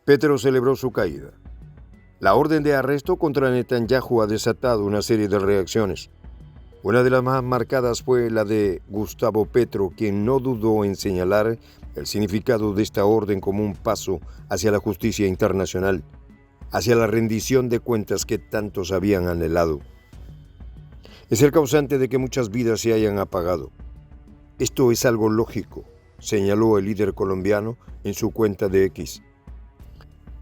Petro celebró su caída. La orden de arresto contra Netanyahu ha desatado una serie de reacciones. Una de las más marcadas fue la de Gustavo Petro, quien no dudó en señalar el significado de esta orden como un paso hacia la justicia internacional, hacia la rendición de cuentas que tantos habían anhelado. Es el causante de que muchas vidas se hayan apagado. Esto es algo lógico, señaló el líder colombiano en su cuenta de X.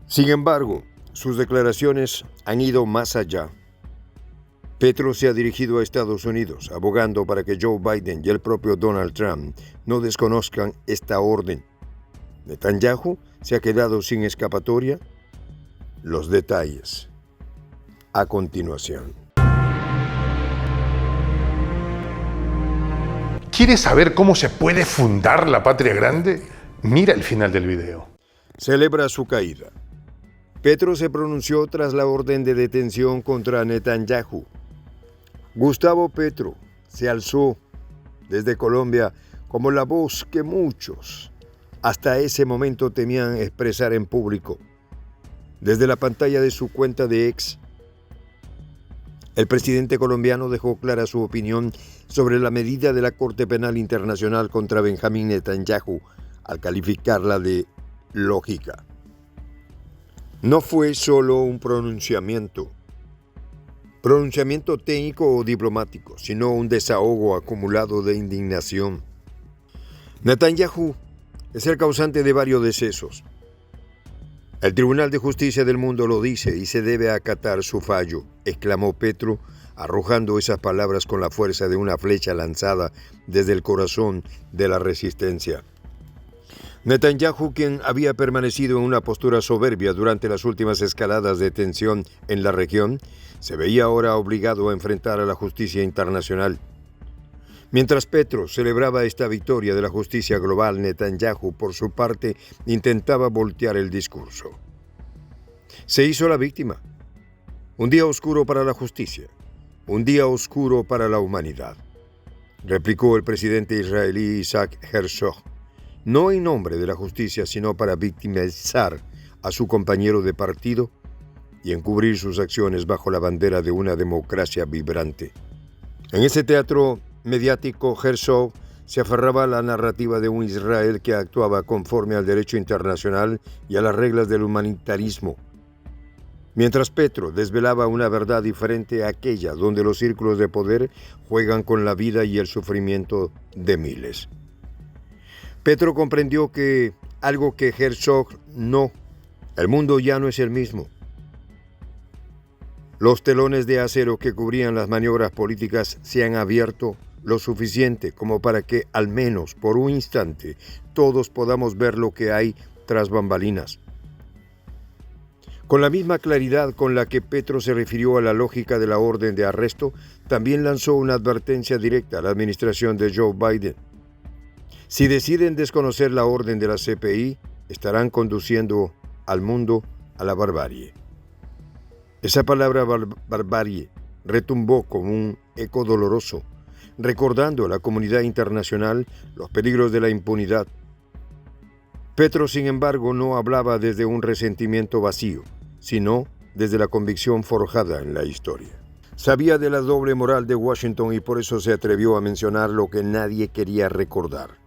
Sin embargo, sus declaraciones han ido más allá. Petro se ha dirigido a Estados Unidos, abogando para que Joe Biden y el propio Donald Trump no desconozcan esta orden. ¿Netanyahu se ha quedado sin escapatoria? Los detalles a continuación. ¿Quieres saber cómo se puede fundar la patria grande? Mira el final del video. Celebra su caída. Petro se pronunció tras la orden de detención contra Netanyahu. Gustavo Petro se alzó desde Colombia como la voz que muchos hasta ese momento temían expresar en público. Desde la pantalla de su cuenta de X, el presidente colombiano dejó clara su opinión sobre la medida de la Corte Penal Internacional contra Benjamín Netanyahu al calificarla de lógica. No fue solo un pronunciamiento técnico o diplomático, sino un desahogo acumulado de indignación. Netanyahu es el causante de varios decesos. El Tribunal de Justicia del Mundo lo dice y se debe acatar su fallo, exclamó Petro, arrojando esas palabras con la fuerza de una flecha lanzada desde el corazón de la resistencia. Netanyahu, quien había permanecido en una postura soberbia durante las últimas escaladas de tensión en la región, se veía ahora obligado a enfrentar a la justicia internacional. Mientras Petro celebraba esta victoria de la justicia global, Netanyahu, por su parte, intentaba voltear el discurso. Se hizo la víctima. Un día oscuro para la justicia, un día oscuro para la humanidad, replicó el presidente israelí Isaac Herzog, no en nombre de la justicia, sino para victimizar a su compañero de partido y encubrir sus acciones bajo la bandera de una democracia vibrante. En ese teatro mediático, Herzog se aferraba a la narrativa de un Israel que actuaba conforme al derecho internacional y a las reglas del humanitarismo, mientras Petro desvelaba una verdad diferente a aquella donde los círculos de poder juegan con la vida y el sufrimiento de miles. Petro comprendió que algo que Herzog no, el mundo ya no es el mismo. Los telones de acero que cubrían las maniobras políticas se han abierto lo suficiente como para que, al menos por un instante, todos podamos ver lo que hay tras bambalinas. Con la misma claridad con la que Petro se refirió a la lógica de la orden de arresto, también lanzó una advertencia directa a la administración de Joe Biden. Si deciden desconocer la orden de la CPI, estarán conduciendo al mundo a la barbarie. Esa palabra barbarie retumbó como un eco doloroso, recordando a la comunidad internacional los peligros de la impunidad. Petro, sin embargo, no hablaba desde un resentimiento vacío, sino desde la convicción forjada en la historia. Sabía de la doble moral de Washington y por eso se atrevió a mencionar lo que nadie quería recordar.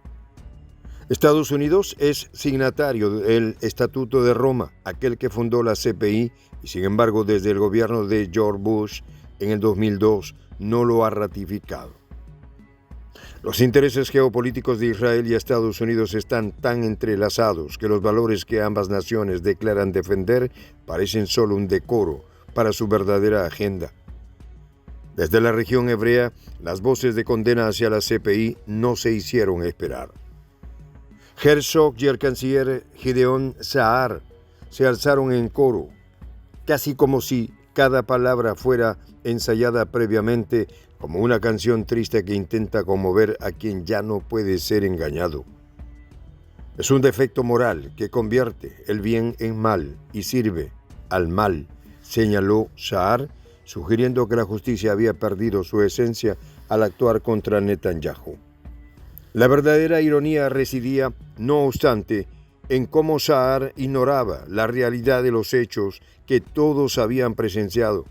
Estados Unidos es signatario del Estatuto de Roma, aquel que fundó la CPI, y sin embargo desde el gobierno de George Bush en el 2002 no lo ha ratificado. Los intereses geopolíticos de Israel y Estados Unidos están tan entrelazados que los valores que ambas naciones declaran defender parecen solo un decoro para su verdadera agenda. Desde la región hebrea, las voces de condena hacia la CPI no se hicieron esperar. Herzog y el canciller Gideon Sa'ar se alzaron en coro, casi como si cada palabra fuera ensayada previamente, como una canción triste que intenta conmover a quien ya no puede ser engañado. Es un defecto moral que convierte el bien en mal y sirve al mal, señaló Sa'ar, sugiriendo que la justicia había perdido su esencia al actuar contra Netanyahu. La verdadera ironía residía, no obstante, en cómo Saar ignoraba la realidad de los hechos que todos habían presenciado.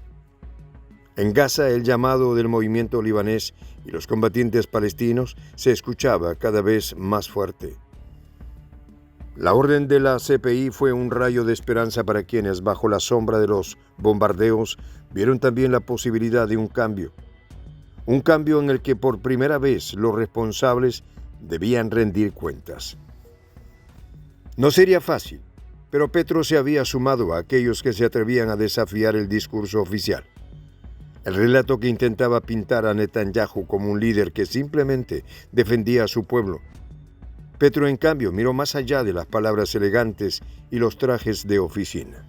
En Gaza, el llamado del movimiento libanés y los combatientes palestinos se escuchaba cada vez más fuerte. La orden de la CPI fue un rayo de esperanza para quienes, bajo la sombra de los bombardeos, vieron también la posibilidad de un cambio. Un cambio en el que por primera vez los responsables debían rendir cuentas. No sería fácil, pero Petro se había sumado a aquellos que se atrevían a desafiar el discurso oficial. El relato que intentaba pintar a Netanyahu como un líder que simplemente defendía a su pueblo. Petro, en cambio, miró más allá de las palabras elegantes y los trajes de oficina.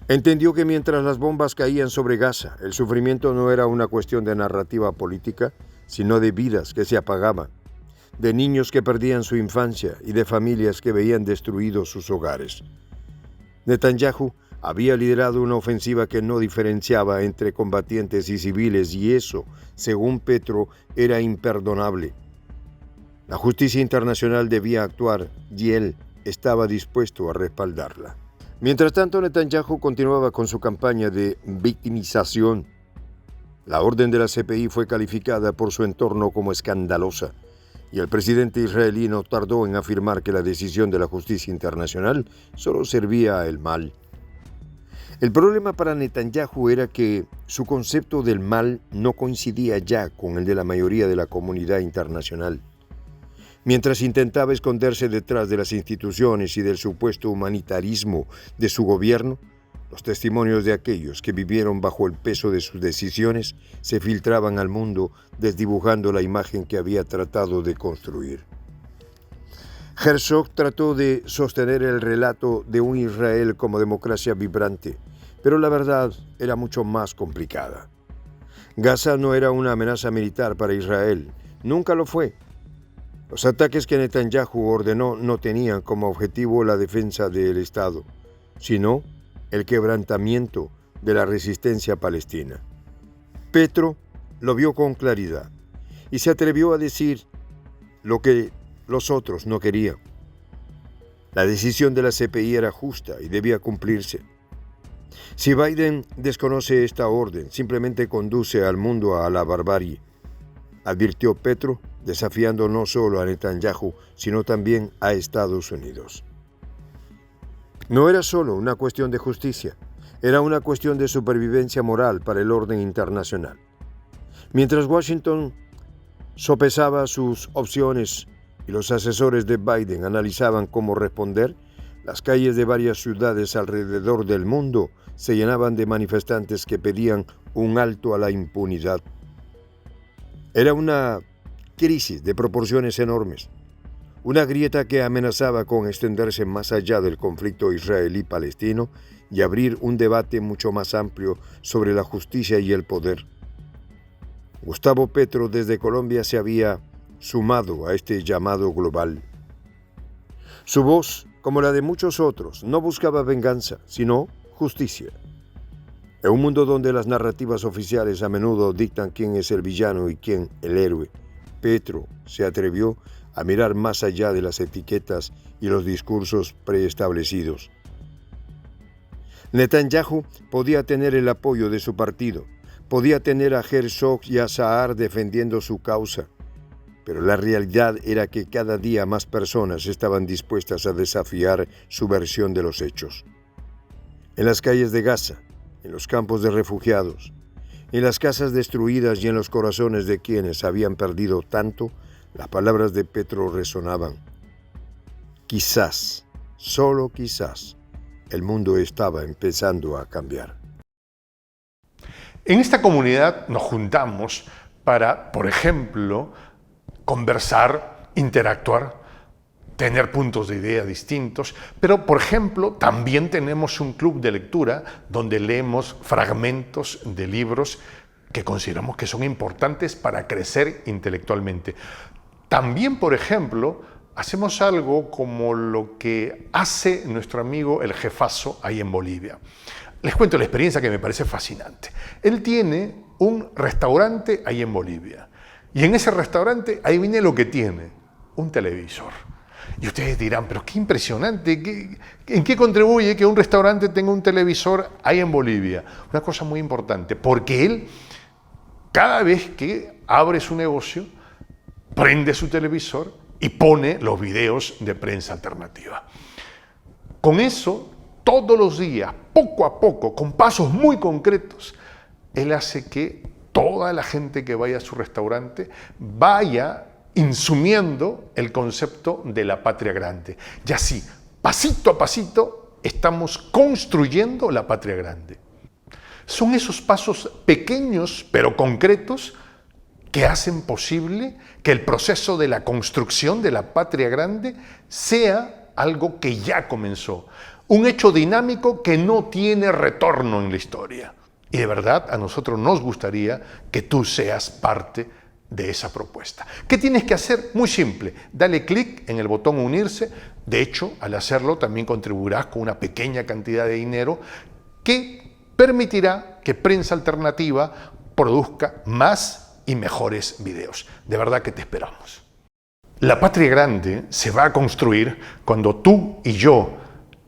Entendió que mientras las bombas caían sobre Gaza, el sufrimiento no era una cuestión de narrativa política, sino de vidas que se apagaban, de niños que perdían su infancia y de familias que veían destruidos sus hogares. Netanyahu había liderado una ofensiva que no diferenciaba entre combatientes y civiles y eso, según Petro, era imperdonable. La justicia internacional debía actuar y él estaba dispuesto a respaldarla. Mientras tanto, Netanyahu continuaba con su campaña de victimización. La orden de la CPI fue calificada por su entorno como escandalosa, y el presidente israelí no tardó en afirmar que la decisión de la justicia internacional solo servía al mal. El problema para Netanyahu era que su concepto del mal no coincidía ya con el de la mayoría de la comunidad internacional. Mientras intentaba esconderse detrás de las instituciones y del supuesto humanitarismo de su gobierno, los testimonios de aquellos que vivieron bajo el peso de sus decisiones se filtraban al mundo, desdibujando la imagen que había tratado de construir. Herzog trató de sostener el relato de un Israel como democracia vibrante, pero la verdad era mucho más complicada. Gaza no era una amenaza militar para Israel, nunca lo fue. Los ataques que Netanyahu ordenó no tenían como objetivo la defensa del Estado, sino el quebrantamiento de la resistencia palestina. Petro lo vio con claridad y se atrevió a decir lo que los otros no querían. La decisión de la CPI era justa y debía cumplirse. Si Biden desconoce esta orden, simplemente conduce al mundo a la barbarie, advirtió Petro, desafiando no solo a Netanyahu, sino también a Estados Unidos. No era solo una cuestión de justicia, era una cuestión de supervivencia moral para el orden internacional. Mientras Washington sopesaba sus opciones y los asesores de Biden analizaban cómo responder, las calles de varias ciudades alrededor del mundo se llenaban de manifestantes que pedían un alto a la impunidad. Era una crisis de proporciones enormes, una grieta que amenazaba con extenderse más allá del conflicto israelí-palestino y abrir un debate mucho más amplio sobre la justicia y el poder. Gustavo Petro desde Colombia se había sumado a este llamado global. Su voz, como la de muchos otros, no buscaba venganza, sino justicia. En un mundo donde las narrativas oficiales a menudo dictan quién es el villano y quién el héroe, Petro se atrevió a mirar más allá de las etiquetas y los discursos preestablecidos. Netanyahu podía tener el apoyo de su partido, podía tener a Herzog y a Saar defendiendo su causa, pero la realidad era que cada día más personas estaban dispuestas a desafiar su versión de los hechos. En las calles de Gaza, en los campos de refugiados, en las casas destruidas y en los corazones de quienes habían perdido tanto, las palabras de Petro resonaban. Quizás, solo quizás, el mundo estaba empezando a cambiar. En esta comunidad nos juntamos para, por ejemplo, conversar, interactuar, tener puntos de idea distintos, pero, por ejemplo, también tenemos un club de lectura donde leemos fragmentos de libros que consideramos que son importantes para crecer intelectualmente. También, por ejemplo, hacemos algo como lo que hace nuestro amigo el jefazo ahí en Bolivia. Les cuento la experiencia que me parece fascinante. Él tiene un restaurante ahí en Bolivia y en ese restaurante, ahí viene lo que tiene, un televisor. Y ustedes dirán, pero qué impresionante, ¿en qué contribuye que un restaurante tenga un televisor ahí en Bolivia? Una cosa muy importante, porque él, cada vez que abre su negocio, prende su televisor y pone los videos de Prensa Alternativa. Con eso, todos los días, poco a poco, con pasos muy concretos, él hace que toda la gente que vaya a su restaurante vaya insumiendo el concepto de la patria grande. Y así, pasito a pasito, estamos construyendo la patria grande. Son esos pasos pequeños pero concretos que hacen posible que el proceso de la construcción de la patria grande sea algo que ya comenzó. Un hecho dinámico que no tiene retorno en la historia. Y de verdad a nosotros nos gustaría que tú seas parte de esa propuesta. ¿Qué tienes que hacer? Muy simple. Dale clic en el botón unirse. De hecho, al hacerlo también contribuirás con una pequeña cantidad de dinero que permitirá que Prensa Alternativa produzca más y mejores videos. De verdad que te esperamos. La patria grande se va a construir cuando tú y yo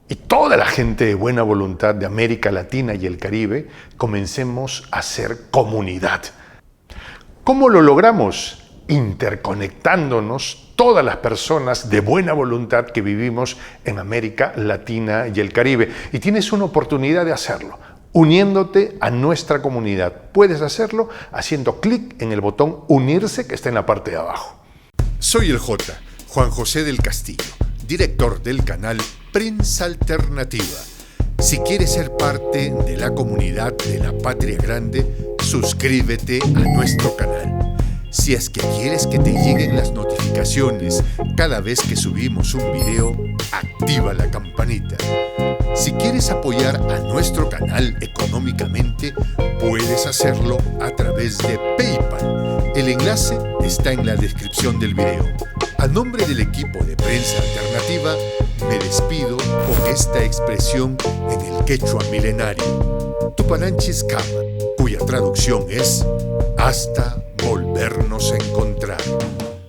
y toda la gente de buena voluntad de América Latina y el Caribe comencemos a ser comunidad. ¿Cómo lo logramos? Interconectándonos todas las personas de buena voluntad que vivimos en América Latina y el Caribe. Y tienes una oportunidad de hacerlo, uniéndote a nuestra comunidad. Puedes hacerlo haciendo clic en el botón unirse que está en la parte de abajo. Soy el Juan José del Castillo, director del canal Prensa Alternativa. Si quieres ser parte de la comunidad de la Patria Grande, suscríbete a nuestro canal. Si es que quieres que te lleguen las notificaciones cada vez que subimos un video, activa la campanita. Si quieres apoyar a nuestro canal económicamente, puedes hacerlo a través de PayPal. El enlace está en la descripción del video. A nombre del equipo de Prensa Alternativa, me despido con esta expresión en el quechua milenario, Tupananchis Kama, cuya traducción es hasta volvernos a encontrar.